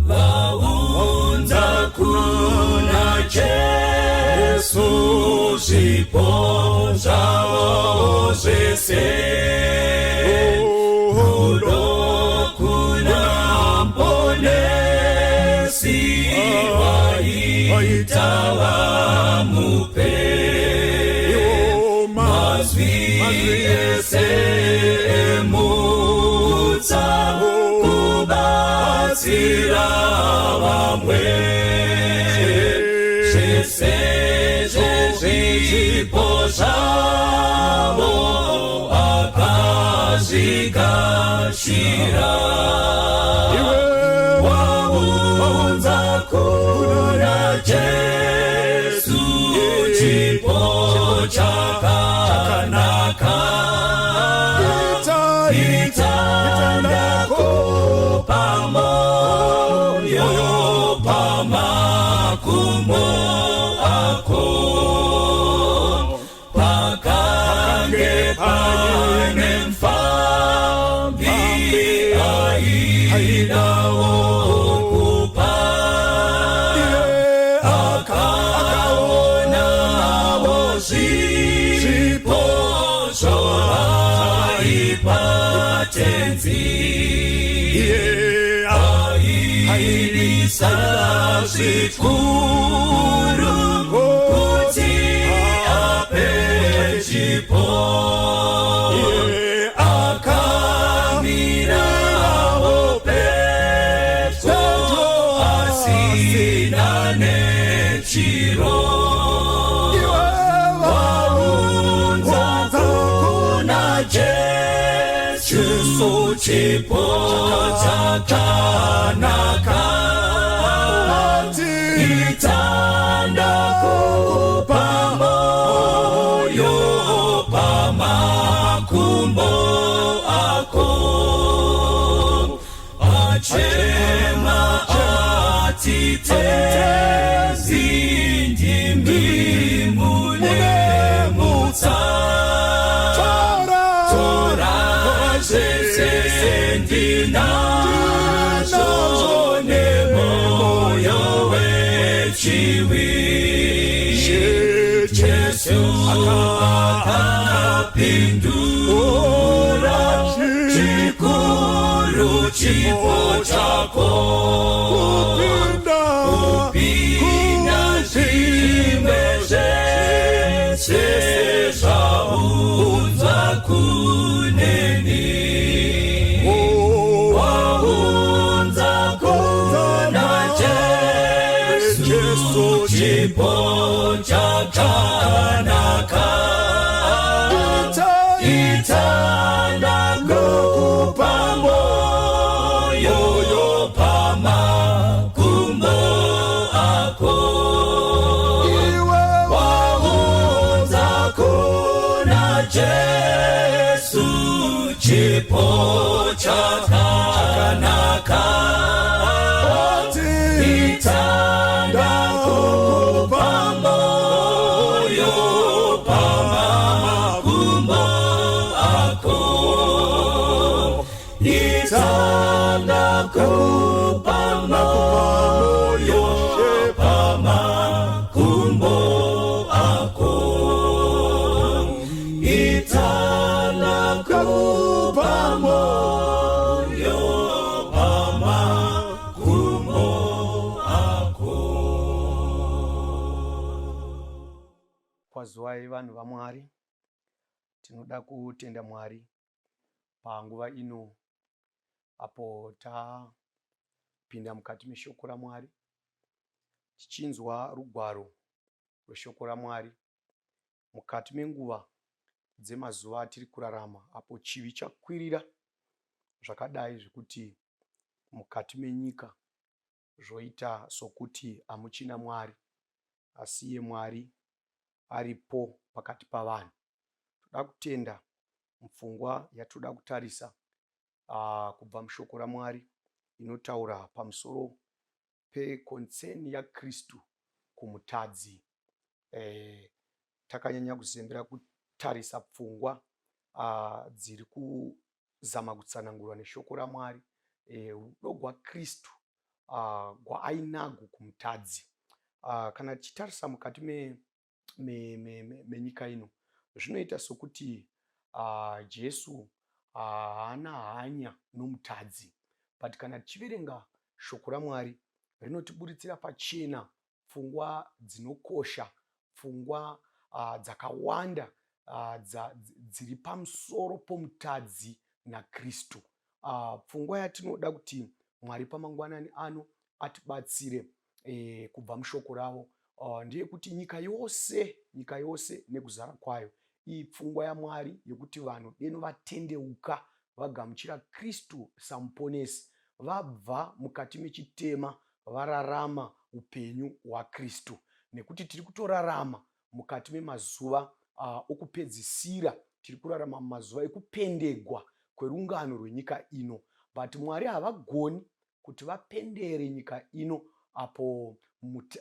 vaunza kuna Jesu zvipo zvavo zvese. Rudo kuna mponesi waita vamupe. Mazvi ese emutsa kubatsira vamwe. Zvese zvezvipo zvavo akazvigashira. Waunza kuna Jesu chipo chakanaka. Itandako pamoyo pamakumbo ako. Pakange pane mfambi aidawo kupa. Akaonawo zvipo zvaipatenzi. Aidisa zvikuru kuti ape chipo. Akamirawo pedyo asina nechiro. Waunza kuna Jesu chipo chakanaka. Itandako pamoyo pamakumbo ako. Achema atitezi ndimi mulemutsa. Tora zvese ndinazvo nemoyo wechivi. Jesu akapindura chikuru chipo chako. Kupinda zvimwe zvese zvaunzwa kuneni. Waunza kuna Jesu chipo chakanaka. Itandako pamoyo pamakumbo ako. Waunza kuna Jesu chipo chakanaka. Itandako pamoyo pamakumbo ako. Itandako pamoyo pamakumbo ako. Itandako pamoyo pamakumbo ako. Kwazuwai vanhu vaMwari, tinoda kutenda Mwari panguva ino apo tapinda mukati meshoko raMwari tichinzwa rugwaro rweshoko raMwari mukati menguva dzemazuva atiri kurarama, apo chivi chakwirira zvakadai zvekuti mukati menyika zvoita sokuti hamuchina Mwari, asi iye Mwari aripo pakati pavanhu. Toda kutenda mupfungwa yatoda kutarisa kubva mushoko raMwari inotaura pamusoro pekonseni yaKristu kumutadzi. Takanyanya kuzembera kutarisa pfungwa dziri kuzama kutsanangurwa neshoko raMwari, rudo rwaKristu gwaainago kumutadzi. Kana tichitarisa mukati menyika ino, zvinoita sokuti Jesu haana hanya nomutadzi. But kana tichiverenga shoko raMwari rinotiburitsira pachena pfungwa dzinokosha, pfungwa dzakawanda dziri pamusoro pomutadzi naKristu. Pfungwa yatinoda kuti Mwari pamangwanani ano atibatsire kubva mushoko ravo ndeyekuti nyika yose nekuzara kwayo iyi pfungwa yaMwari yekuti vanhu deno vatendeuka vagamuchira Kristu samuponesi, vabva mukati mechitema vararama upenyu hwaKristu. Nekuti tiri kutorarama mukati memazuva okupedzisira, tiri kurarama mazuva ekupendegwa kwerungano rwenyika ino. But Mwari havagoni kuti vapendere nyika ino apo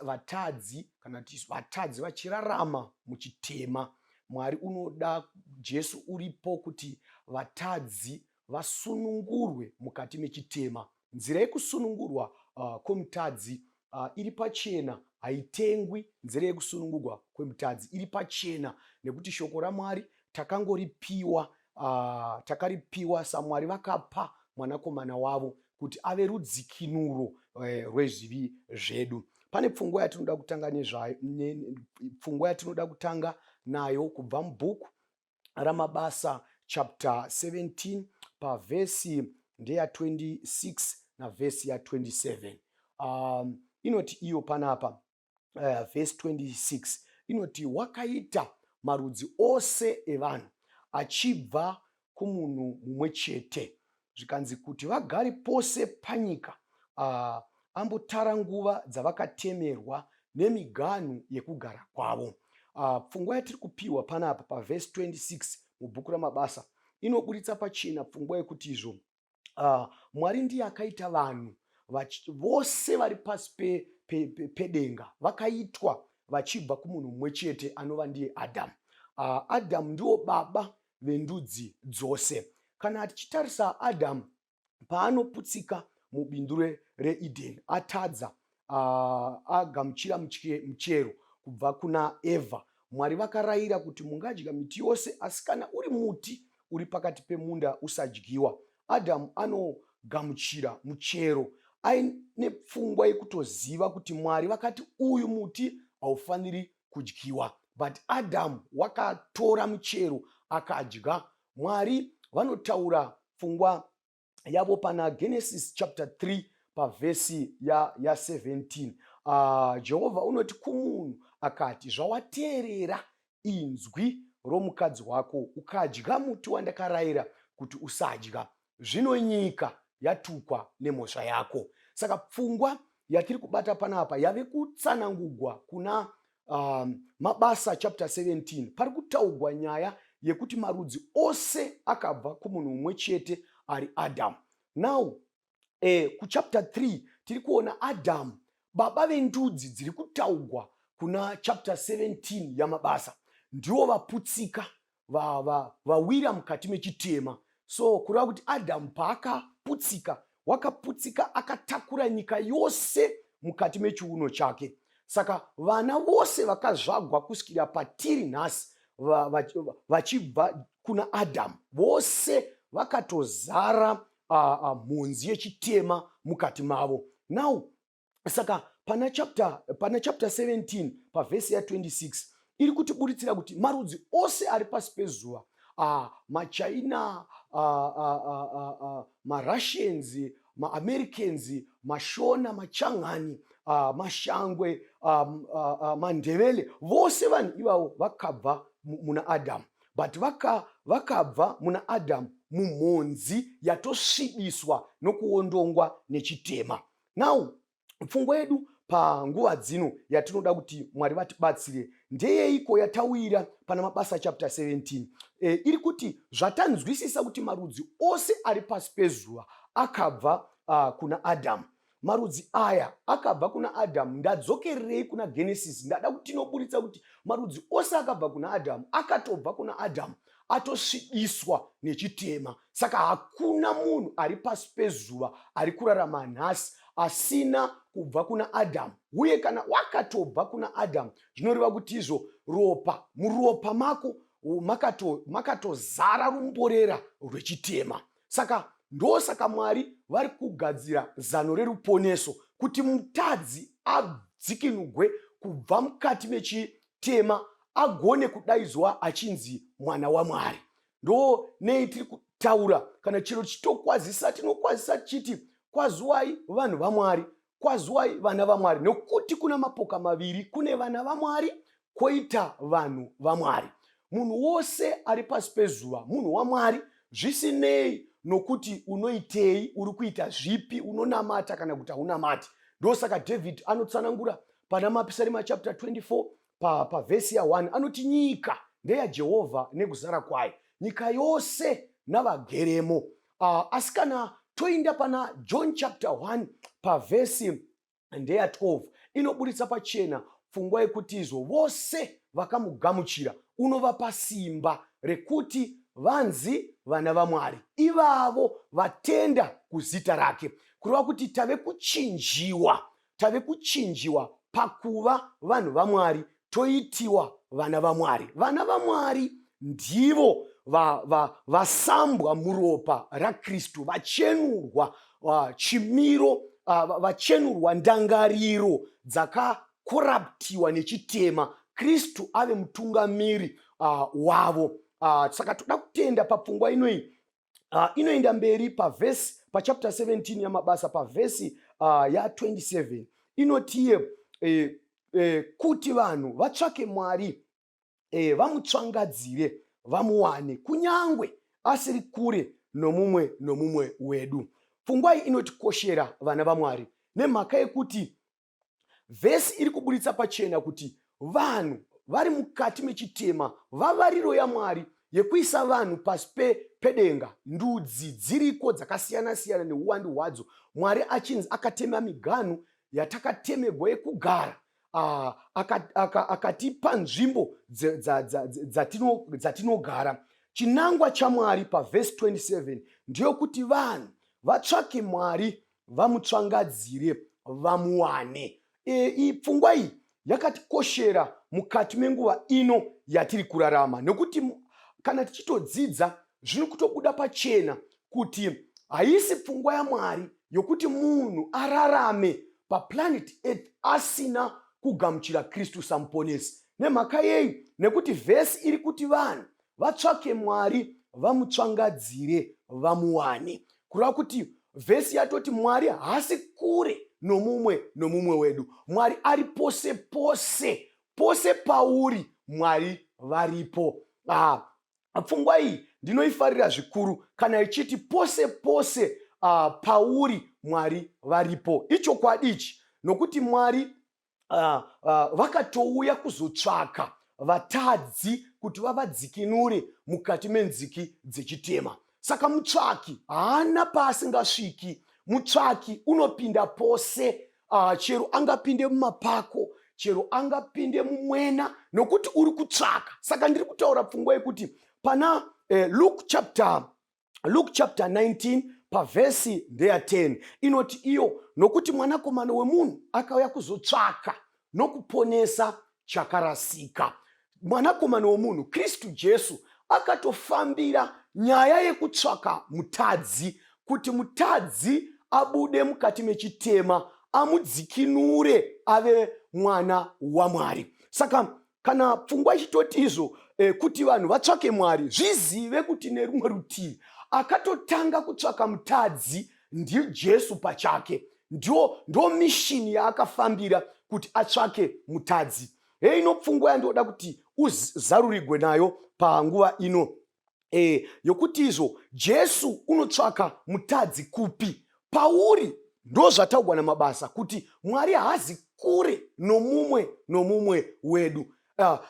vatadzi kana kuti vatadzi vachirarama muchitema. Mwari unoda Jesu uripo kuti vatadzi vasunungurwe mukati mechitema. Nzira yekusunungurwa kwemutadzi iri pachena, haitengwi. Nzira yekusunungurwa kwemutadzi iri pachena nekuti shoko raMwari takaripiwa saMwari vakapa mwanakomana wavo kuti ave rudzikinuro rwezvivi zvedu. Pane pfungwa yatinoda kutanga pfungwa yatinoda kutanga nayo kubva mubhuku raMabasa chapter 17 pavhesi ndeya 26 navhesi ya27. Inoti iyo panapa vhesi 26 inoti, wakaita marudzi ose evanhu achibva kumunhu mumwe chete, zvikanzi kuti vagare pose panyika, ambotara nguva dzavakatemerwa nemiganhu yekugara kwavo. Pfungwa yatiri kupiwa panapa pavhesi 26 mubhuku raMabasa inoburitsa pachena pfungwa yekuti izvo Mwari ndiye akaita vanhu vose vari pasi pedenga, vakaitwa vachibva kumunhu mumwe chete anova ndiye Adhamu. Adhamu ndiwo baba vendudzi dzose. Kana tichitarisa Adhamu paanoputsika mubindu reEdheni, atadza agamuchira muchero kubva kuna Evha, Mwari vakarayira kuti mungadya miti yose, asi kana uri muti uri pakati pemunda usadyiwa. Adhamu anogamuchira muchero aine pfungwa yekutoziva kuti Mwari vakati uyu muti haufaniri kudyiwa, but Adhamu wakatora muchero akadya. Mwari vanotaura pfungwa yavo pana Genesis chapter 3 pavhesi ya17. Jehovha unoti kumunhu akati, zvawateerera inzwi romukadzi wako ukadya muti wandakarayira kuti usadya, zvino nyika yatukwa nemhosva yako. Saka pfungwa yatiri kubata panapa yave kutsanangurwa kuna Mabasa chapter 17. Pari kutaurwa nyaya yekuti marudzi ose akabva kumunhu mumwe chete ari Adhamu. Now kuchapter 3 tiri kuona Adhamu baba vendudzi dziri kutaurwa kuna chapter 17 yaMabasa. Ndiwo vaputsika vawira mukati mechitema. So kureva kuti Adhamu paakaputsika, wakaputsika akatakura nyika yose mukati mechiuno chake. Saka vana vose vakazvagwa kusvikira patiri nhasi vachibva kuna Adhamu, vose vakatozara mhonzi yechitema mukati mavo. Now saka pana chapter 17 pavhesi ya26 iri kutiburitsira kuti marudzi ose ari pasi pezuva, maChina, maRussians, maAmericans, mashona, machangani, mashangwe, mandevele, vose vanhu ivavo vakabva muna Adhamu. But vakabva muna Adhamu mumhonzi yatosvibiswa nokuondongwa nechitema. Now pfungwa yedu panguva dzino yatinoda kuti Mwari vatibatsire ndeyeiko yatawira pana Mabasa chapter 17. Iri kuti zvatanzwisisa kuti marudzi ose ari pasi pezuva akabva kuna Adhamu. Marudzi aya akabva kuna Adhamu. Ndadzokererei kuna Genesis, ndada kuti tinoburitsa kuti marudzi ose akabva kuna Adhamu, akatobva kuna Adhamu atosvibiswa nechitema. Saka hakuna munhu ari pasi pezuva ari kurarama nhasi asina kubva kuna Adhamu, uye kana wakatobva kuna Adhamu zvinoreva kuti izvo ropa, muropa mako makatozara rumborera rwechitema. Saka ndosaka Mwari vari kugadzira zano reruponeso kuti mutadzi adzikinugwe kubva mukati mechitema agone kudaidzwa achinzi mwana waMwari. Ndo nei tiri kutaura kana chiro chitokwazisa, tinokwazisa tichiti kwazuwai vanhu vaMwari, kwazuwai vana vaMwari, nekuti kuna mapoka maviri, kune vana vaMwari koita vanhu vaMwari. Munhu wose ari pasi pezuva munhu waMwari, zvisinei nokuti unoitei, uri kuita zvipi, unonamata kana kuti haunamati. Ndosaka David anotsanangura pana mapisarema chapter 24 pavhesi ya1 anoti nyika ndeyaJehovha nekuzara kwayo, nyika yose navageremo. Asi kana toinda pana John chapter 1 pavhesi ndeya12 inoburitsa pachena pfungwa yekuti izvo vose vakamugamuchira unovapa simba rekuti vanzi vana vaMwari, ivavo vatenda kuzita rake. Kureva kuti tave kuchinjiwa pakuva vanhu vaMwari, toitiwa vana vaMwari. Vana vaMwari ndivo vasambwa muropa raKristu, vachenurwa chimiro, vachenurwa ndangariro dzakakoraptiwa nechitema, Kristu ave mutungamiri wavo. Saka toda kutenda papfungwa inoyi. Inoenda mberi pachapter 17 yamabasa pavhesi ya27 inotiye kuti vanhu vatsvake Mwari, vamutsvangadzire, vamuwane kunyangwe asiri kure nomumwe wedu. Pfungwa iyi inotikoshera vana vaMwari nemhaka yekuti vhesi iri kuburitsa pachena kuti vanhu vari mukati mechitema, vavariro yaMwari yekuisa vanhu pasi pedenga, ndudzi dziriko dzakasiyana-siyana neuwandu hwadzo. Mwari achinzi akatema miganhu yatakatemegwa yekugara, akatipa nzvimbo dzatinogara. Chinangwa chaMwari pavhesi 27 ndiyo kuti vanhu vatsvake Mwari, vamutsvangadzire, vamuwane. Pfungwa iyi yakatikoshera mukati menguva ino yatiri kurarama, nekuti kana tichitodzidza zviri kutobuda pachena kuti haisi pfungwa yaMwari yokuti munhu ararame paplanet Earth asina kugamuchira Kristu samuponesi. Nemhaka yei? Nekuti vhesi iri kuti vanhu vatsvake Mwari, vamutsvangadzire, vamuwane. Kureva kuti vhesi yatoti Mwari haasi kure nomumwe wedu. Mwari ari pose pose, pose pauri Mwari varipo. Pfungwa iyi ndinoifarira zvikuru kana ichiti pose pose pauri Mwari varipo. Ichokwadi ichi, nokuti Mwari vakatouya kuzotsvaka vatadzi kuti vavadzikinure mukati menziki dzechitema. Saka mutsvaki haana paasingasviki. Mutsvaki unopinda pose, chero angapinde mumapako, chero angapinde mumwena, nokuti uri kutsvaka. Saka ndiri kutaura pfungwa yekuti pana Luke chapter 19 pavhesi ndeya10 inoti iyo, nokuti mwanakomana wemunhu akauya kuzotsvaka nokuponesa chakarasika. Mwanakomana wemunhu Kristu Jesu akatofambira nyaya yekutsvaka mutadzi, kuti mutadzi abude mukati mechitema, amudzikinure ave mwana waMwari. Saka kana pfungwa ichitoti izvo, kuti vanhu vatsvake Mwari, zvizive kuti nerumwe rutivi akatotanga kutsvaka mutadzi ndiye Jesu pachake. Ndo mishini yaakafambira kuti atsvake mutadzi. Ino pfungwa yandoda kuti uzarurigwe nayo panguva ino, yokuti izvo Jesu unotsvaka mutadzi kupi? Pauri. Ndo zvataugwa namabasa kuti Mwari haazi kure nomumwe wedu.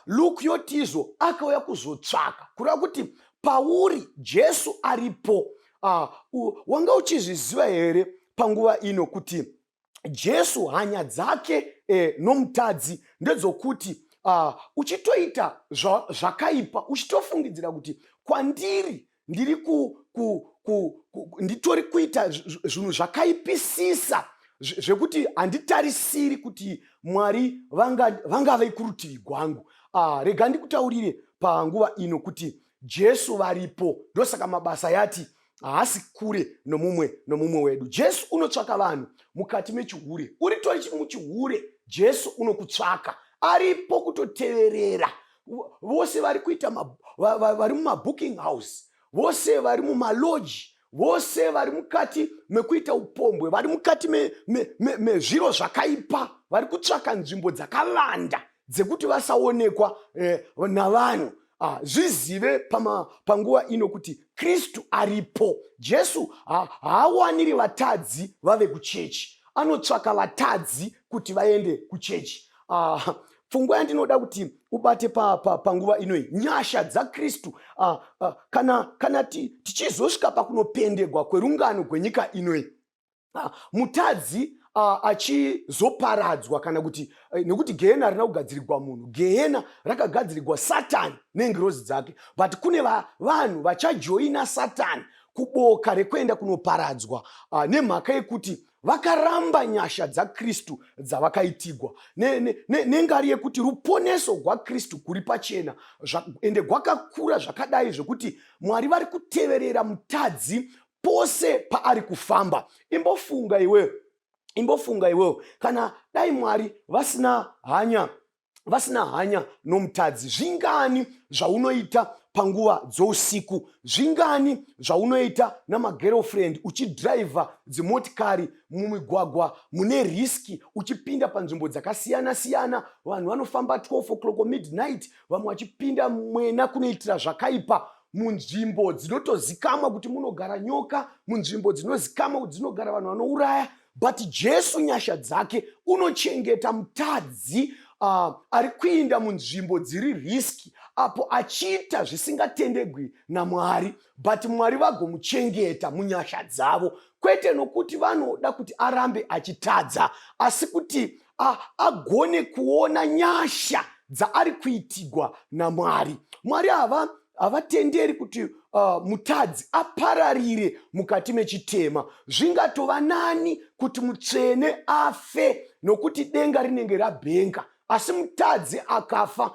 Luke yoti izvo akauya kuzotsvaka, kureva kuti pauri Jesu aripo. Wanga uchizviziva here panguva ino kuti Jesu hanya dzake nomutadzi ndedzokuti uchitoita zvakaipa, uchitofungidzira kuti kwandiri nditori kuita zvinhu zvakaipisisa zvekuti handitarisiri kuti Mwari vangave kurutivi rwangu. Rega ndikutaurire panguva ino kuti Jesu varipo, ndosaka mabasa yati haasi kure nomumwe wedu. Jesu unotsvaka vanhu mukati mechihure. Uri tori muchihure, Jesu unokutsvaka. Aripo kutoteverera. Vose vari kuita vari mumabooking house, vose vari mumaloji, vose vari mukati mekuita upombwe, vari mukati mezviro zvakaipa, vari kutsvaka nzvimbo dzakavanda dzekuti vasaonekwa navanhu. Zvizive panguva ino kuti Kristu aripo. Jesu haawaniri vatadzi vave kuchechi, anotsvaka vatadzi kuti vaende kuchechi. Pfungwa yandinoda kuti ubate panguva inoi, nyasha dzaKristu. Kana tichizosvika pakunopendegwa kwerungano gwenyika inoi, mutadzi achizoparadzwa, kana kuti nekuti gehena harina kugadzirirwa munhu, gehena rakagadzirirwa Satani nengirozi dzake. But kune vanhu vachajoina Satani kuboka rekuenda kunoparadzwa nemhaka yekuti vakaramba nyasha dzaKristu dzavakaitigwa, nengari yekuti ruponeso rwaKristu kuri pachena ende gwakakura zvakadai zvekuti Mwari vari kuteverera mutadzi pose paari kufamba. Imbofunga iwewe, kana dai Mwari vasina hanya nomutadzi, zvingani zvaunoita panguva dzousiku, zvingani zvaunoita namagirlfriend uchidhiraivha dzimotikari mumigwagwa mune riski, uchipinda panzvimbo dzakasiyana-siyana. Vanhu vanofamba 12 o'clock midnight, vamwe vachipinda mwena kunoitira zvakaipa munzvimbo dzinotozikamwa kuti munogara nyoka, munzvimbo dzinozikamwa kuti dzinogara vanhu vanouraya. But Jesu nyasha dzake unochengeta mutadzi ari kuinda munzvimbo dziri riski, apo achiita zvisingatendegwi naMwari, but Mwari vagomuchengeta munyasha dzavo, kwete nokuti vanoda kuti arambe achitadza, asi kuti agone kuona nyasha dzaari kuitigwa naMwari. Mwari havatenderi kuti mutadzi apararire mukati mechitema. Zvingatova nani kuti mutsvene afe nokuti denga rinenge rabhenga, asi mutadzi akafa,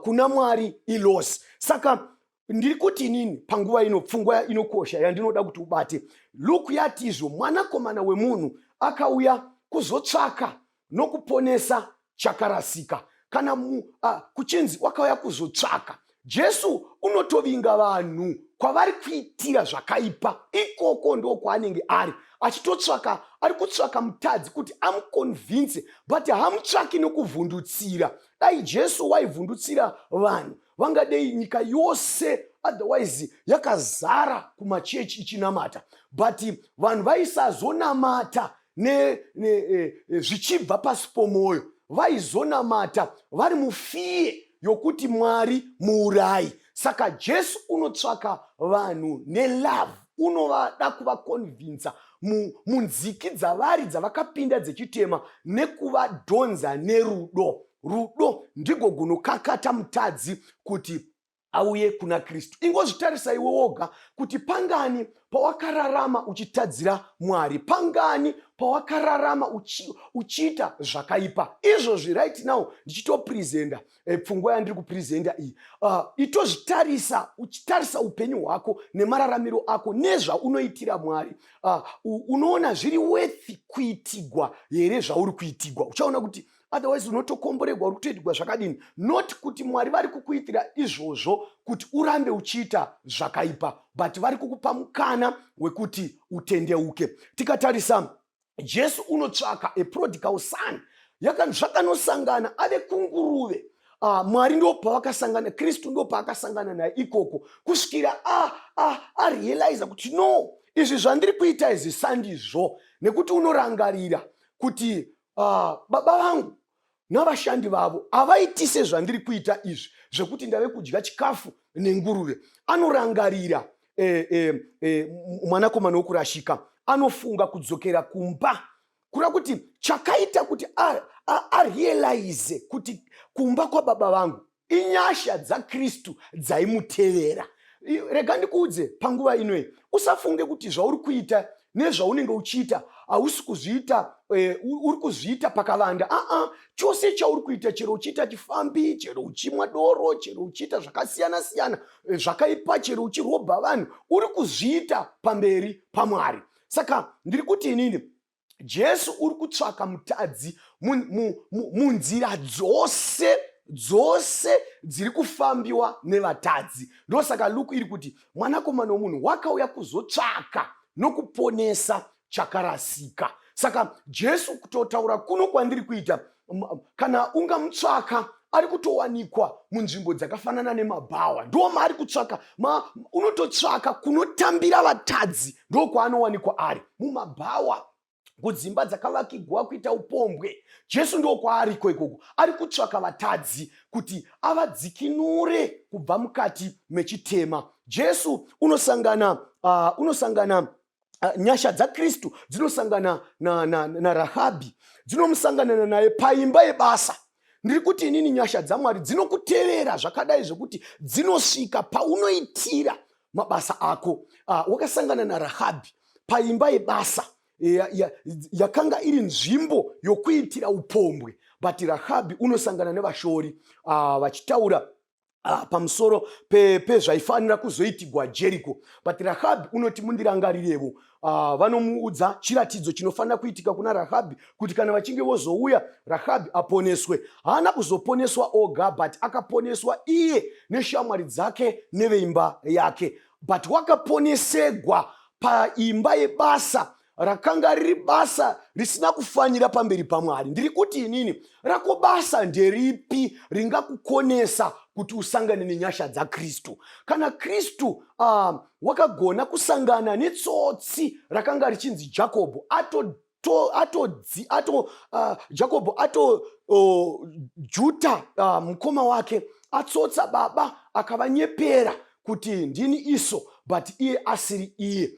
kuna Mwari ilosi. Saka ndiri kuti inini panguva ino, pfungwa inokosha yandinoda kuti ubate, Luke yatizvo mwanakomana wemunhu akauya kuzotsvaka nokuponesa chakarasika, kana kuchinzi wakauya kuzotsvaka. Jesu unotovinga vanhu kwavari kuitira zvakaipa. Ikoko ndo kwaanenge ari achitotsvaka, ari kutsvaka mutadzi kuti amukonvinze, but hamutsvaki nokuvhundutsira. Dai Jesu waivhundutsira vanhu, vangadei nyika yose otherwise yakazara kumachechi ichinamata, but vanhu vaisazonamata zvichibva pasi pomwoyo, vaizonamata vari mufiye yokuti Mwari muurayi. Saka Jesu unotsvaka vanhu nelove, unovada kuvakonvinza munziki dzavari dzavakapinda dzechitema, nekuvadhonza nerudo. Rudo ndiko gunokakata mutadzi kuti auye kuna Kristu. Ingozvitarisa iwe woga kuti pangani pawakararama uchitadzira Mwari, pangani pawakararama uchiita zvakaipa. Izvozvi right now ndichitoprezenda pfungwa yandiri kuprezenda iyi, itozvitarisa, uchitarisa upenyu hwako nemararamiro ako nezvaunoitira Mwari, unoona zviri worth kuitigwa here zvauri kuitigwa. Uchaona kuti otherwise unotokomboregwa, uri kutoitigwa zvakadini, not kuti Mwari vari kukuitira izvozvo kuti urambe uchiita zvakaipa, but vari kukupa mukana wekuti utendeuke. Tikatarisa, Jesu unotsvaka prodigal son, zvakanosangana ave kunguruve. Mwari ndo pavakasangana, Kristu ndo paakasangana naye ikoko, kusvikira arealize kuti no, izvi zvandiri kuita izvi sandizvo, nekuti unorangarira kuti baba vangu navashandi vavo havaitise zvandiri kuita izvi zvekuti ndave kudya chikafu nenguruve. Anorangarira mwanakomana wokurashika, anofunga kudzokera kumba, kura kuti chakaita kuti arealize kuti kumba kwababa vangu inyasha dzaKristu dzaimutevera. Rega ndikuudze panguva inoi, usafunge kuti zvauri kuita nezvaunenge uchiita hausi kuzviita uri kuzviita pakavanda. Chose chauri kuita, chero uchiita chifambi, chero uchimwa doro, chero uchiita zvakasiyana siyana zvakaipa, chero uchirobha vanhu, uri kuzviita pamberi paMwari. Saka ndiri kuti inini, Jesu uri kutsvaka mutadzi munzira dzose dziri kufambiwa nevatadzi. Ndosaka Luke iri kuti mwanakomana womunhu wakauya kuzotsvaka nokuponesa chakarasika. Saka Jesu kutotaura kuno kwandiri kuita, kana ungamutsvaka ari kutowanikwa munzvimbo dzakafanana nemabhawa, ndo maari kutsvaka. Unototsvaka kunotambira vatadzi, ndo kwaanowanikwa ari mumabhawa, kudzimba dzakavakigwa kuita upombwe. Jesu ndo kwaariko ikoko, ari kutsvaka vatadzi kuti avadzikinure kubva mukati mechitema. Jesu unosangana nyasha dzaKristu dzinosangana na Rahabhi, dzinomusangana naye paimba yebasa. Ndiri kuti inini nyasha dzaMwari dzinokutevera zvakadai zvokuti dzinosvika paunoitira mabasa ako. Wakasangana naRahabhi paimba yebasa yakanga iri nzvimbo yokuitira upombwe, but Rahabhi unosangana nevashori vachitaura pamusoro pezvaifanira kuzoitigwa Jeriko. But Rahabhi unoti mundirangarirevo, vanomuudza chiratidzo chinofanira kuitika kuna Rahabhi, kuti kana vachinge vozouya Rahabhi aponeswe. Haana kuzoponeswa oga, but akaponeswa iye neshamwari dzake neveimba yake. But wakaponesegwa paimba yebasa rakanga riri basa risina kufanira pamberi paMwari. Ndiri kuti inini, rako basa nderipi ringakukonesa kuti usangane nenyasha dzaKristu? Kana Kristu wakagona kusangana netsotsi rakanga richinzi Jakobho, Jakobho atojuta mukoma wake, atsotsa baba akavanyepera kuti ndini iso, but iye asiri iye.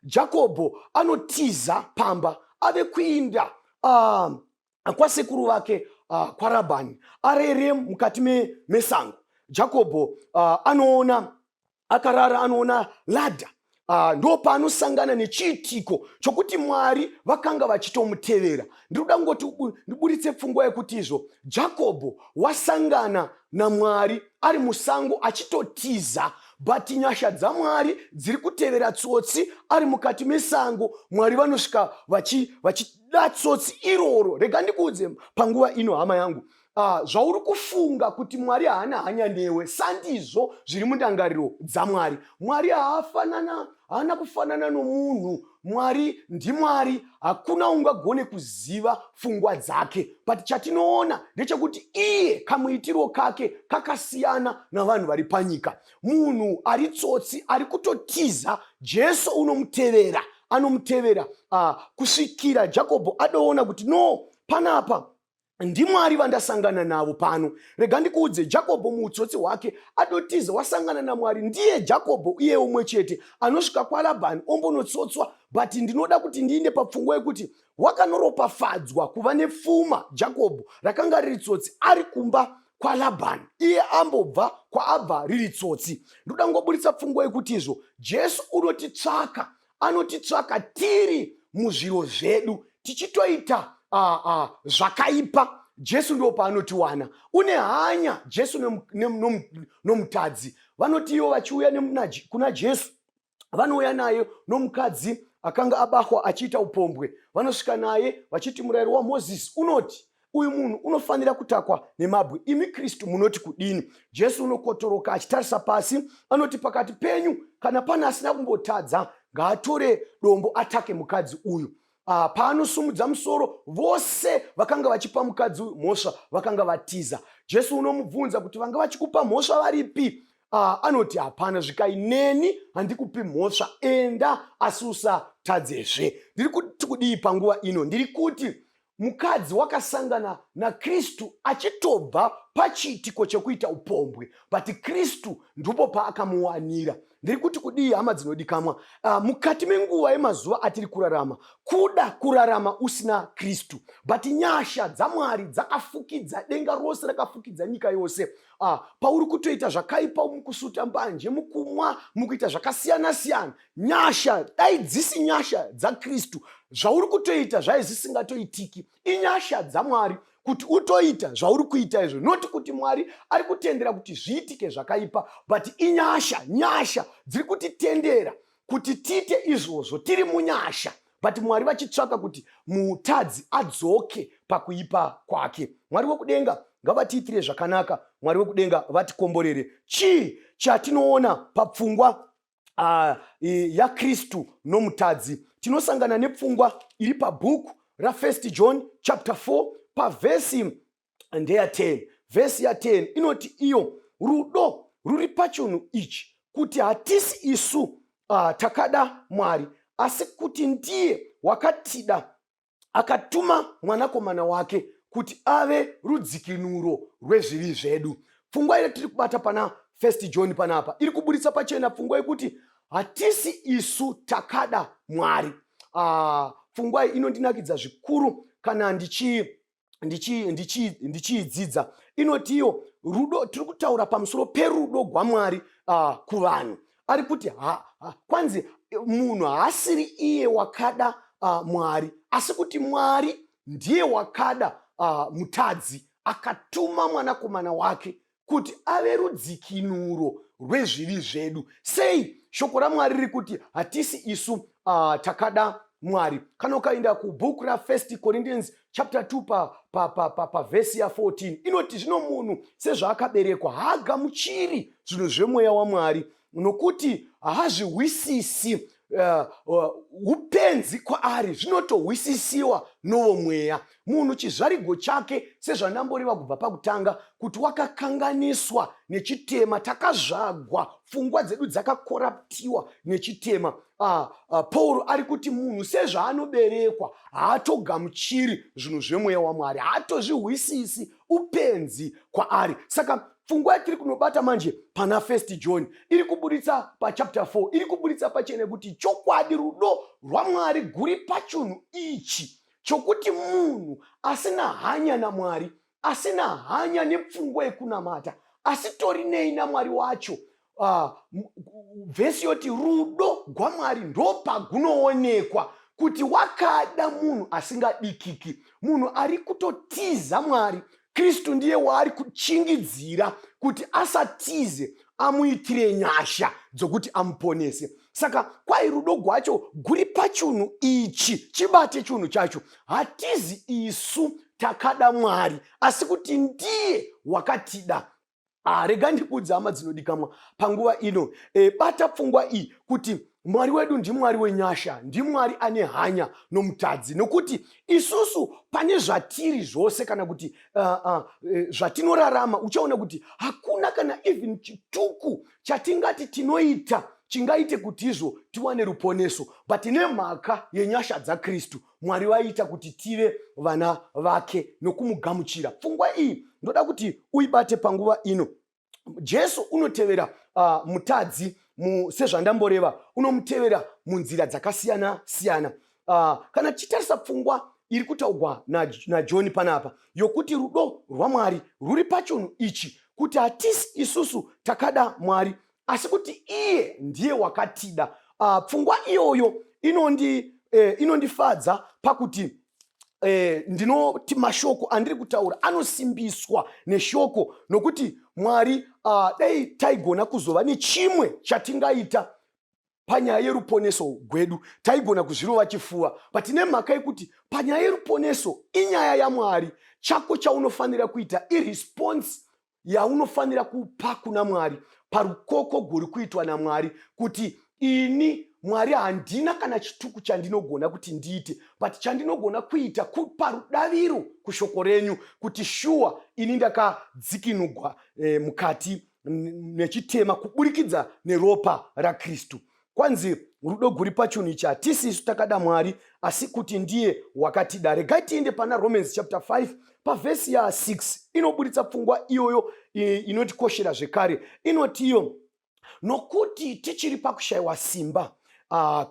Jakobho anotiza pamba ave kuinda kwasekuru vake kwaRabhani, arere mukati mesango. Jakobho anoona akarara, anoona ladha. Ndo paanosangana nechiitiko chokuti Mwari vakanga vachitomutevera. Ndinoda ngoti ndiburitse pfungwa yekuti izvo Jakobho wasangana naMwari ari musango achitotiza, but nyasha dzaMwari dziri kutevera tsotsi ari mukati mesango. Mwari vanosvika vachida tsotsi iroro. Rega ndikuudze panguva ino, hama yangu, zvauri kufunga kuti Mwari haana hanya newe, sandizvo zviri mundangariro dzaMwari. Mwari haana kufanana nomunhu. Mwari ndiMwari, hakuna ungagone kuziva pfungwa dzake. But chatinoona ndechekuti iye kamuitiro kake kakasiyana navanhu vari panyika. Munhu ari tsotsi ari kutotiza, Jesu unomutevera, anomutevera kusvikira Jakobho adoona kuti no, panapa ndiMwari vandasangana navo pano. Rega ndikuudze, Jakobho muutsotsi hwake adotiza wasangana naMwari. Ndiye Jakobho iye umwe chete anosvika kwaRabhani ombonotsotswa. But ndinoda kuti ndiinde papfungwa yekuti wakanoropafadzwa kuva nepfuma Jakobho rakanga riri tsotsi ari kumba kwaLabhani, iye ambobva kwaabva riri tsotsi. Ndoda ngoburitsa pfungwa yekuti izvo Jesu unotitsvaka, anotitsvaka tiri muzviro zvedu tichitoita zvakaipa. Jesu ndo paanotiwana. Une hanya Jesu nomutadzi. Vanoti ivo vachiuya kuna Jesu, vanouya naye nomukadzi akanga abahwa achiita upombwe. Vanosvika naye vachiti murayiro waMozisi unoti uyu munhu unofanira kutakwa nemabwe. Imi Kristu munoti kudini? Jesu unokotoroka achitarisa pasi, anoti pakati penyu kana pana asina kumbotadza, ngaatore dombo atake mukadzi uyu. Paanosumudza musoro, vose vakanga vachipa mukadzi mhosva vakanga vatiza. Jesu unomubvunza kuti vanga vachikupa mhosva varipi? Anoti hapana, zvikai neni handikupi mhosva, enda asi usatadzezve. Ndiri kuti kudii panguva ino? Ndiri kuti mukadzi wakasangana naKristu achitobva pachiitiko chekuita upombwe, but Kristu ndipo paakamuwanira. ndiri kuti kudii hama dzinodikanwa, mukati menguva yemazuva atiri kurarama, kuda kurarama usina Kristu, but nyasha dzaMwari dzakafukidza denga rose, rakafukidza nyika yose. Pauri kutoita zvakaipa, mukusuta mbanje, mukumwa, mukuita zvakasiyana siyana, nyasha dai dzisi nyasha dzaKristu, zvauri kutoita zvai zvisingatoitiki. Inyasha dzaMwari kuti utoita zvauri kuita izvo, noti kuti Mwari ari kutendera kuti zviitike zvakaipa, but nyasha dziri kutitendera kuti tiite izvozvo tiri munyasha, but Mwari vachitsvaka kuti mutadzi adzoke pakuipa kwake. Mwari wekudenga ngavatiitire zvakanaka, Mwari wekudenga vatikomborere. Chii chatinoona papfungwa yaKristu nomutadzi? Tinosangana nepfungwa iri pabhuku ra1 John chapter 4 pavhesi ndeya 10. Vhesi ya10 inoti iyo rudo ruri pachinhu ichi, kuti hatisi isu takada Mwari, asi kuti ndiye wakatida akatuma mwanakomana wake kuti ave rudzikinuro rwezvivi zvedu. Pfungwa ile tiri kubata pana 1 John panapa iri kuburitsa pachena pfungwa yekuti hatisi isu takada Mwari. Pfungwa iyi inondinakidza zvikuru kana ndichiidzidza. Inoti iyo rudo, tiri kutaura pamusoro perudo rwaMwari kuvanhu. Ari kuti kwanzi munhu haasiri iye wakada Mwari, asi kuti Mwari ndiye wakada mutadzi akatuma mwanakomana wake kuti ave rudzikinuro rwezvivi zvedu. Sei shoko raMwari riri kuti hatisi isu takada Mwari? Kana ukaenda kubhuku ra1 Corinthians chapter 2 pavhesi ya14 inoti zvino munhu sezvaakaberekwa haagamuchiri zvinhu zvemweya waMwari, nokuti haazvihwisisi upenzi kwaari, zvinotohwisisiwa nowo mweya. Munhu chizvarigo chake, sezvandamboreva kubva pakutanga, kuti wakakanganiswa nechitema, takazvagwa, pfungwa dzedu dzakakoraptiwa nechitema. Pauro ari kuti munhu sezvaanoberekwa haatogamuchiri zvinhu zvemweya waMwari, haatozvihwisisi upenzi kwaari. Saka pfungwa yatiri kunobata manje pana 1 John iri kuburitsa pachapter 4 iri kuburitsa pachene kuti chokwadi rudo rwaMwari guri pachinhu ichi chokuti munhu asina hanya naMwari, asina hanya nepfungwa yekunamata, asi tori nei naMwari wacho, vhesi yoti rudo rwaMwari ndopagunoonekwa kuti wakada munhu asingadikiki, munhu ari kutotiza Mwari. Kristu ndiye waari kuchingidzira kuti asatize, amuitire nyasha dzokuti amuponese. Saka kwai rudo rwacho guri pachinhu ichi, chibate chinhu chacho. Hatizi isu takada Mwari, asi kuti ndiye wakatida. Rega ndikudza hama dzinodikanwa panguva ino, bata pfungwa iyi kuti Mwari wedu ndiMwari wenyasha, ndiMwari ane hanya nomutadzi, nokuti isusu pane zvatiri zvose kana kuti zvatinorarama, uchaona kuti hakuna kana even chituku chatingati tinoita chingaite kuti izvo tiwane ruponeso, but nemhaka yenyasha dzaKristu Mwari vaita kuti tive vana vake nokumugamuchira. Pfungwa iyi ndoda kuti uibate panguva ino. Jesu unotevera mutadzi sezvandamboreva, unomutevera munzira dzakasiyana siyana. Kana tichitarisa pfungwa iri kutaurwa naJohn panapa yokuti rudo rwaMwari ruri pachinhu ichi, kuti hatisi isusu takada Mwari, asi kuti iye ndiye wakatida. Pfungwa iyoyo inondifadza pakuti ndinoti mashoko andiri kutaura anosimbiswa neshoko, nokuti Mwari dai taigona kuzova nechimwe chatingaita panyaya yeruponeso gwedu, taigona kuzvirova chifuva, but nemhaka yekuti panyaya yeruponeso inyaya yaMwari, chako chaunofanira kuita iresponse yaunofanira kupa kuna Mwari parukoko guri kuitwa naMwari, kuti ini Mwari handina kana chituku chandinogona kuti ndiite, but chandinogona kuita kupa rudaviro kushoko renyu, kuti shuwa ini ndakadzikinurwa mukati nechitema kuburikidza neropa raKristu. Kwanzi rudo guri pachinhu ichi hatisi isu takada Mwari, asi kuti ndiye wakatida. Regai tiende pana Romans chapter 5 pavhesi ya6 inoburitsa pfungwa iyoyo inotikoshera zvekare. Inoti iyo nokuti tichiri pakushayiwa simba,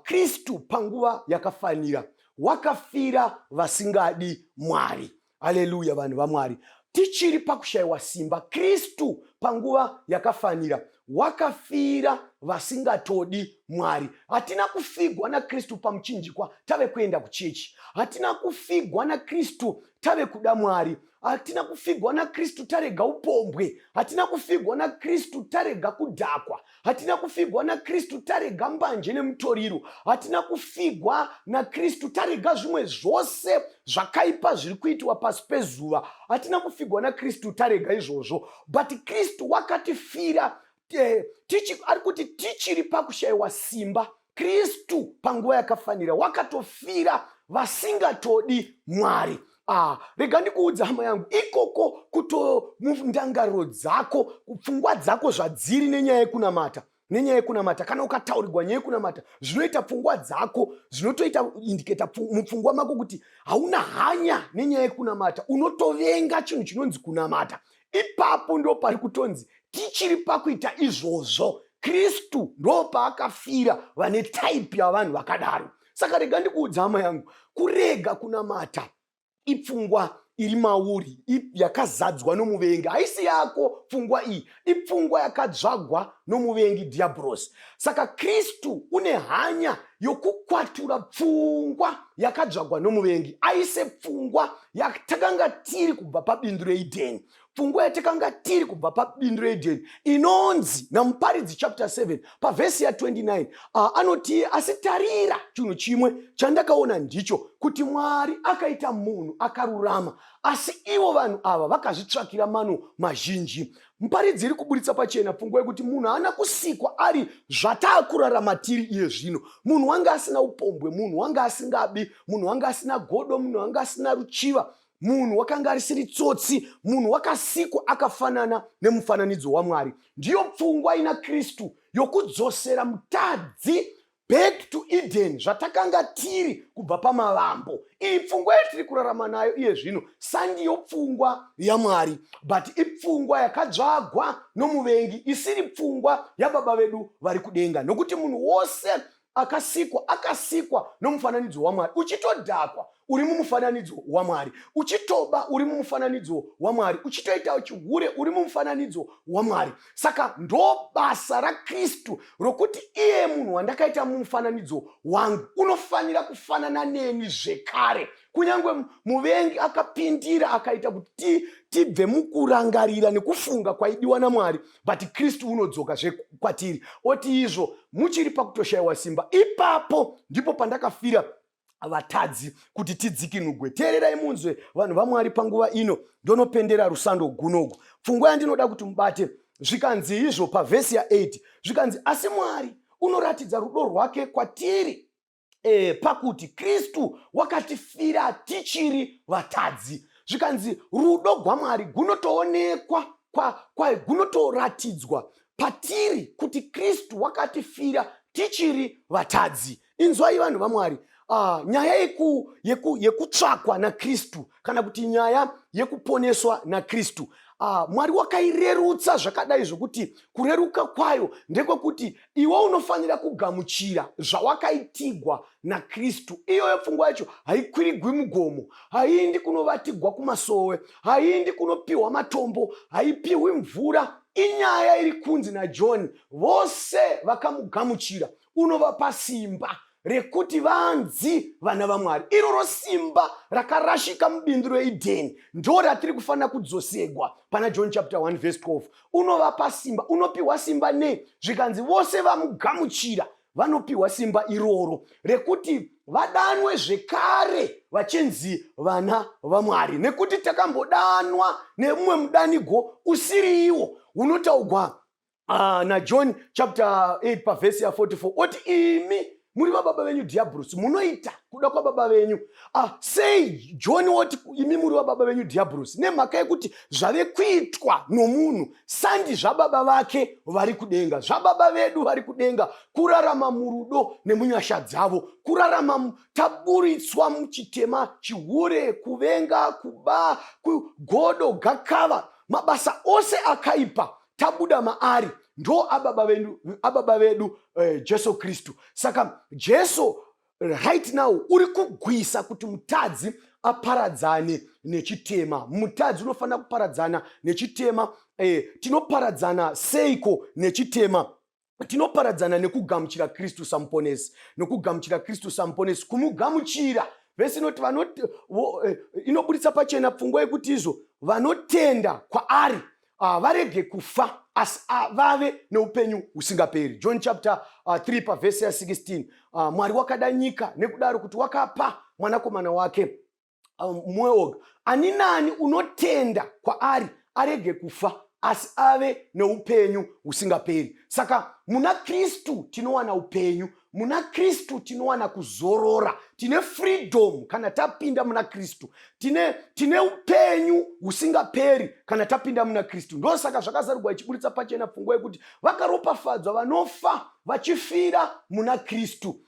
Kristu panguva yakafanira wakafira vasingadi Mwari. Haleluya, vanhu vaMwari. Tichiri pakushayiwa simba, Kristu panguva yakafanira wakafira vasingatodi Mwari. Hatina kufigwa naKristu pamuchinjikwa tave kuenda kuchechi. Hatina kufigwa naKristu tave kuda Mwari. Hatina kufigwa naKristu tarega upombwe. Hatina kufigwa naKristu tarega kudhakwa. Hatina kufigwa naKristu tarega mbanje nemutoriro. Hatina kufigwa naKristu tarega zvimwe zvose zvakaipa zviri kuitwa pasi pezuva. Hatina kufigwa naKristu tarega izvozvo. But Kristu wakatifira, ari kuti tichiri pakushayiwa simba, Kristu panguva yakafanira wakatofira vasingatodi Mwari. Rega ndikuudza hama yangu, ikoko kuto mundangariro dzako, pfungwa dzako zvadziri nenyaya yekunamata, kana ukataurirwa nyaya yekunamata, zvinoita pfungwa dzako, zvinotoita indiketa mupfungwa mako kuti hauna hanya nenyaya yekunamata, unotovenga chinhu chinonzi kunamata. Ipapo ndo pari kutonzi tichiri pakuita izvozvo, Kristu ndo paakafira vane taipi yavanhu vakadaro. Saka rega ndikuudza hama yangu, kurega kunamata ipfungwa iri mauri, yakazadzwa nomuvengi. Haisi yako pfungwa iyi, ipfungwa yakadzvagwa nomuvengi diablos. Saka Kristu une hanya yokukwatura pfungwa yakadzvagwa nomuvengi, aise pfungwa yatakanga tiri kubva pabindu reEdheni. Pfungwa yatakanga tiri kubva pabindu reEdheni inonzi naMuparidzi chapter 7 pavhesi ya29, anoti asi tarira chinhu chimwe chandakaona ndicho kuti Mwari akaita munhu akarurama, asi ivo vanhu ava vakazvitsvakira mano mazhinji. Muparidzi iri kuburitsa pachena pfungwa yekuti munhu haana kusikwa ari zvataakurarama tiri iye zvino. Munhu wanga asina upombwe, munhu wanga asingabi, munhu wanga asina godo, munhu wanga asina ruchiva, munhu wakanga arisiri tsotsi, munhu wakasikwa akafanana nemufananidzo waMwari. Ndiyo pfungwa ina Kristu yokudzosera mutadzi back to Eden, zvatakanga tiri kubva pamavambo. Iyi pfungwa yatiri kurarama nayo iye zvino sandiyo pfungwa yaMwari, but ipfungwa yakadzvagwa nomuvengi, isiri pfungwa yababa vedu vari kudenga. Nokuti munhu wose akasikwa nomufananidzo waMwari. Uchitodhakwa uri mumufananidzo waMwari, uchitoba uri mumufananidzo waMwari, uchitoita chihure uri mumufananidzo waMwari. Saka ndo basa raKristu rokuti iye munhu wandakaita mumufananidzo wangu unofanira kufanana neni zvekare. Kunyange muvengi akapindira akaita kuti tibve mukurangarira nekufunga kwaidiwa naMwari, but Kristu unodzoka kwatiri oti izvo muchiri pakutoshayiwa simba, ipapo ndipo pandakafira vatadzi kuti tidzikinugwe. Teererai munzwe vanhu vaMwari, panguva ino ndonopendera rusando gunogu. Pfungwa yandinoda kuti mubate, zvikanzi izvo pavhesi ya8, zvikanzi asi Mwari unoratidza rudo rwake kwatiri pakuti Kristu wakatifira tichiri vatadzi. Zvikanzi rudo rwaMwari gunotoonekwa gunotoratidzwa patiri kuti Kristu wakatifira tichiri vatadzi. Inzwai vanhu vaMwari, nyaya yekutsvakwa naKristu kana kuti nyaya yekuponeswa naKristu, Mwari wakairerutsa zvakadai zvokuti kureruka kwayo ndekwekuti iwe unofanira kugamuchira zvawakaitigwa naKristu. Iyoyo pfungwa yacho haikwirigwi mugomo, haindi kunovatigwa kumasowe, haindi kunopiwa matombo, haipiwi mvura. Inyaya iri kunzi naJohn, vose vakamugamuchira unovapa simba rekuti vanzi vana vaMwari. Iroro simba rakarashika mubindu reEdheni ndo ratiri kufanira kudzosegwa pana John chapter 1 verse 12. Unovapa simba, unopiwa simba zvikanzi vose vamugamuchira vanopiwa simba iroro rekuti vadanwe zvekare vachinzi vana vaMwari. Nekuti takambodanwa nemumwe mudanigo usiri iwo unotaugwa naJohn chapter 8 pavhesi ya44, oti imi muri vababa venyu diablos, munoita kuda kwa baba venyu. Sei John woti imi muri vababa venyu diablos? Nemhaka yekuti zvave kuitwa nomunhu sandi zvababa vake vari kudenga. Zvababa vedu vari kudenga kurarama murudo nemunyasha dzavo, kurarama taburitswa muchitema, chihure, kuvenga, kuba, godo, gakava, mabasa ose akaipa. tabuda maari ndo ababa vedu Jesu Kristu. Saka Jesu right now uri kugwisa kuti mutadzi aparadzane nechitema. Mutadzi unofanira kuparadzana nechitema. Tinoparadzana seiko nechitema? Tinoparadzana nekugamuchira Kristu samuponesi. Nekugamuchira Kristu samuponesi, kumugamuchira. Vesi inoti inobuditsa pachena pfungwa yekuti izvo vanotenda kwaari varege kufa asi vave neupenyu husingaperi. John chapter 3 pavhesi ya 16. Mwari wakada nyika nekudaro kuti wakapa mwanakomana wake mumwe oga, ani nani unotenda kwaari arege kufa asi ave neupenyu husingaperi. Saka muna Kristu tinowana upenyu, muna Kristu tinowana kuzorora, tine freedom kana tapinda muna Kristu, tine upenyu husingaperi kana tapinda muna Kristu. Ndo saka zvakazarugwa ichibuditsa pachena pfungwa yekuti vakaropafadzwa vanofa vachifira muna Kristu.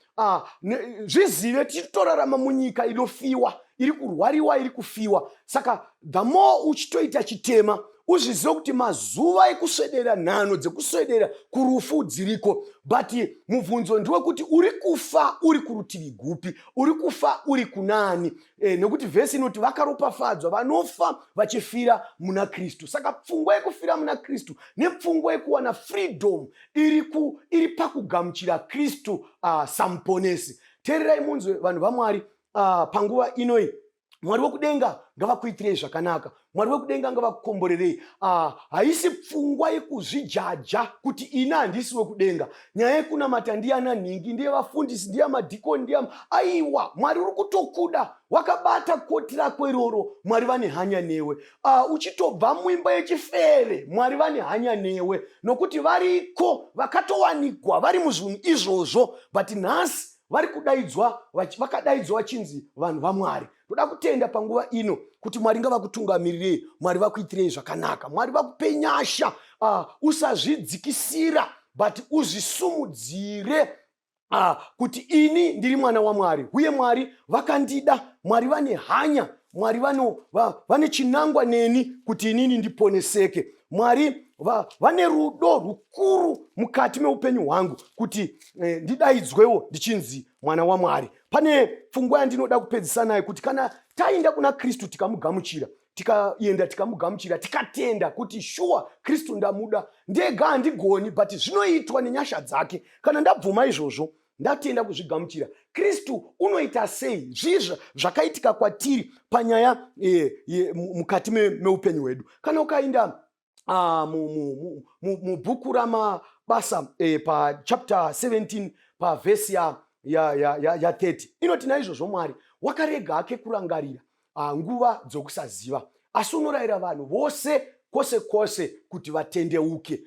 Zvizive tichitorarama munyika inofiwa, iri kurwariwa, iri kufiwa. Saka the more uchitoita chitema, uzvizive kuti mazuva ekuswedera nhano dzekuswedera kurufu dziriko. But mubvunzo ndewekuti uri kufa uri kurutivi gupi, uri kufa uri kunani? Nekuti vhesi inoti vakaropafadzwa vanofa vachifira muna Kristu. Saka pfungwa yekufira muna Kristu nepfungwa yekuwana freedom iri pakugamuchira Kristu samuponesi. Teererai munzwe vanhu vaMwari, panguva inoi Mwari wekudenga ngavakuitirei zvakanaka, Mwari wekudenga ngavakukomborerei. Haisi pfungwa yekuzvijaja kuti ina handisi wekudenga. Nyaya yekunamata ndiana nhingi, ndiye vafundisi, ndiye madhikoni, ndiye aiwa. Mwari uri kutokuda, wakabata koti rako iroro, Mwari vane hanya newe. Uchitobva muimba yechifeve, Mwari vane hanya newe, nokuti variko vakatowanikwa vari muzvinhu izvozvo, but nhasi vari kudaidzwa, vakadaidzwa vachinzi vanhu vaMwari. Toda kutenda panguva ino kuti Mwari ngavakutungamirire, Mwari vakuitirei zvakanaka, Mwari vakupe nyasha. Usazvidzikisira but uzvisumudzire kuti ini ndiri mwana waMwari, uye Mwari vakandida, Mwari vane hanya, Mwari vane chinangwa neni kuti inini ndiponeseke. Mwari vane rudo rukuru mukati meupenyu hwangu kuti ndidaidzwewo ndichinzi mwana waMwari. Pane pfungwa yandinoda kupedzisa nayo kuti kana taenda kuna Kristu tikamugamuchira, tikaenda tikamugamuchira, tikatenda kuti shuwa Kristu ndamuda, ndega handigoni, but zvinoitwa nenyasha dzake. Kana ndabvuma izvozvo ndatenda kuzvigamuchira, Kristu unoita sei zvizva zvakaitika kwatiri panyaya mukati meupenyu hwedu. Kana ukaenda mubhuku ramabasa pachapter 17 pavhesi ya 30 inoti naizvozvo Mwari wakarega hake kurangarira nguva dzokusaziva, asi unorayira vanhu vose kwose kwose kuti vatendeuke.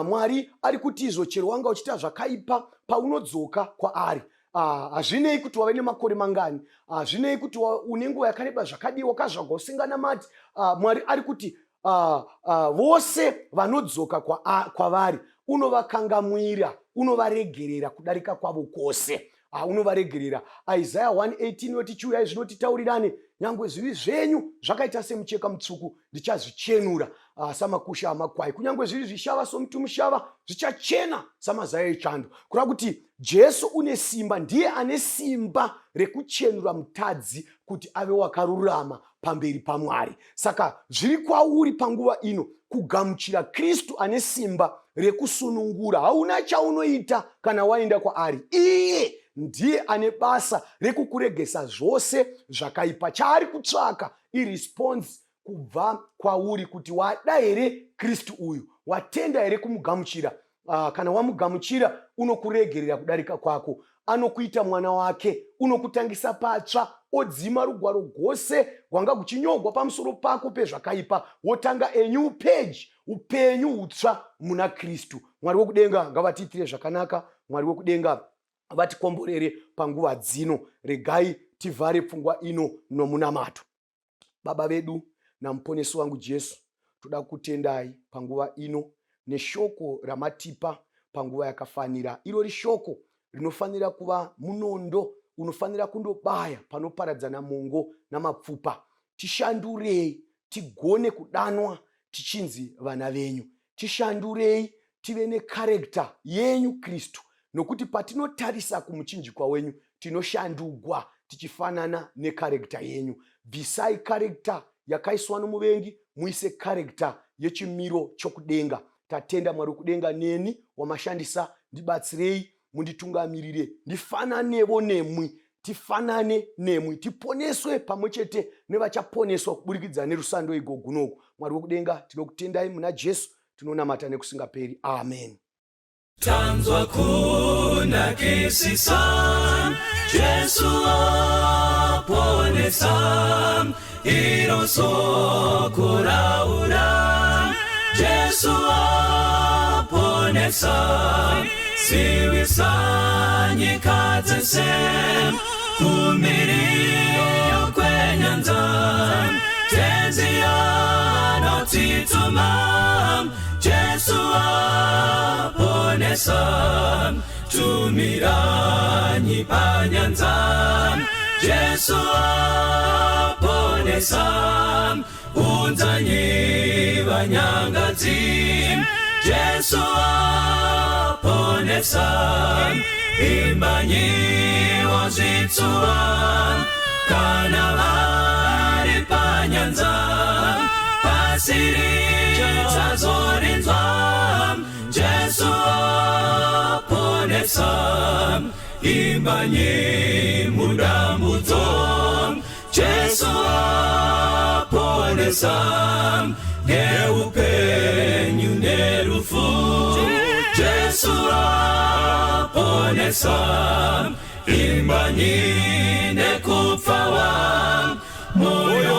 Mwari ari kuti izvo chero wanga uchita zvakaipa paunodzoka kwaari, hazvinei kuti wave nemakore mangani, hazvinei kuti une nguva yakareba zvakadii wakazvagwa usinganamati. Mwari ari kuti vose vanodzoka kwavari unovakangamwira, unovaregerera kudarika kwavo kwose. Unovaregerera. Isaiah 1:18 yoti chiuyai zvinotitaurirane, nyangwe zvivi zvenyu zvakaita semucheka mutsvuku ndichazvichenura samakusha amakwai, kunyangwe zviri zvishava somuti mushava zvichachena samazaya echando. Kureva kuti Jesu une simba, ndiye ane simba rekuchenura mutadzi kuti ave wakarurama pamberi paMwari. Saka zviri kwauri panguva ino kugamuchira Kristu ane simba rekusunungura. Hauna chaunoita kana waenda kwaari, iye ndiye ane basa rekukuregesa zvose zvakaipa. Chaari kutsvaka iresponse kubva kwauri kuti wada here Kristu uyu, watenda here kumugamuchira. Kana wamugamuchira unokuregerera kudarika kwako, anokuita mwana wake, unokutangisa patsva, odzima rugwaro rwose rwanga kuchinyogwa pamusoro pako pezvakaipa, wotanga a new page, upenyu hutsva muna Kristu. Mwari wekudenga ngavatiitire zvakanaka, Mwari wekudenga vatikomborere panguva dzino. Regai tivhare pfungwa ino nomunamato. Baba vedu namuponesi wangu Jesu, toda kutendai panguva ino neshoko ramatipa panguva yakafanira. Iro rishoko rinofanira kuva munondo unofanira kundobaya panoparadzana mongo namapfupa. Tishandurei tigone kudanwa tichinzi vana venyu, tishandurei tive nekarekta yenyu Kristu, nokuti patinotarisa kumuchinjikwa wenyu tinoshandugwa tichifanana nekarekta yenyu. Bvisai karekta yakaiswa nomuvengi, muise karekta yechimiro chokudenga. Tatenda Mwari kudenga, neni wamashandisa ndibatsirei, munditungamirire, ndifananevo nemwi, tifanane nemwi, tiponeswe pamwe chete nevachaponeswa kuburikidza nerusando igogunoku. Mwari wekudenga, tinokutendai muna Jesu, tinonamata nekusingaperi. Amen. Tanzwa kunakisisa, Jesu aponesa, iro sokuraura, Jesu aponesa, siwisa nyika dzese, kumiriyo kwenyanza, tenzi anotituma, Jesu aponesa, tumiranyi panyanza, Jesu aponesa, unzanyi vanyangadzi, Jesu aponesa, imbanyi wazvitsuwa, kana vari panyanza, pasiri chazorinzwa, Jesu aponesa, imbanyi mudambudzo, Jesu aponesa, neupenyu nerufu, Jesu aponesa, imbanyi nekupfawa, moyo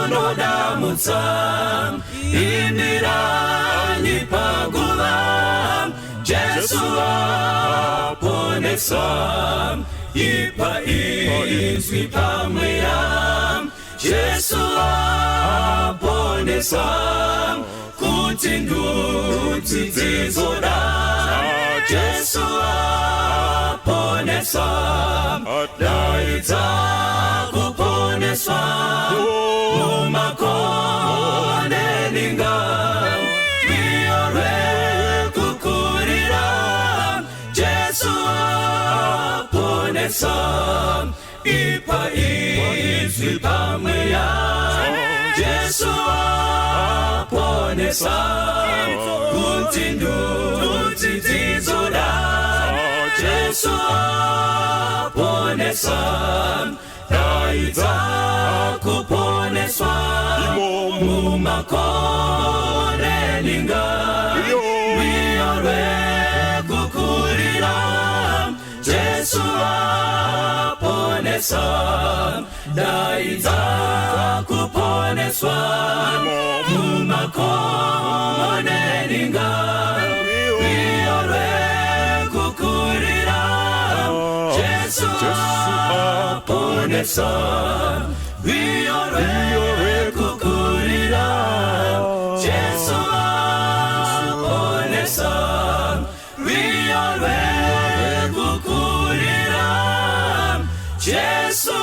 unodamutsa, imiranyi paguva, Jesu aponesa, ipa izwi pamweya, Jesu aponesa, kuti ndudzi dzizoda, Jesu aponesa, daidza kuponeswa, mumakonde ninga, miore kukurira, Jesu aponesa, ipa izwi pamweya, Jesu aponesa, kuti ndudzi dzizoda, Jesu aponesa, daidza kuponeswa, mumakonde ninga, miore kukurira, Jesu aponesa, daidza kuponeswa, mumakonde ninga, miore kukurira, Jesu aponesa, miore kukurira, Jesu aponesa, miore kukurira, Jesu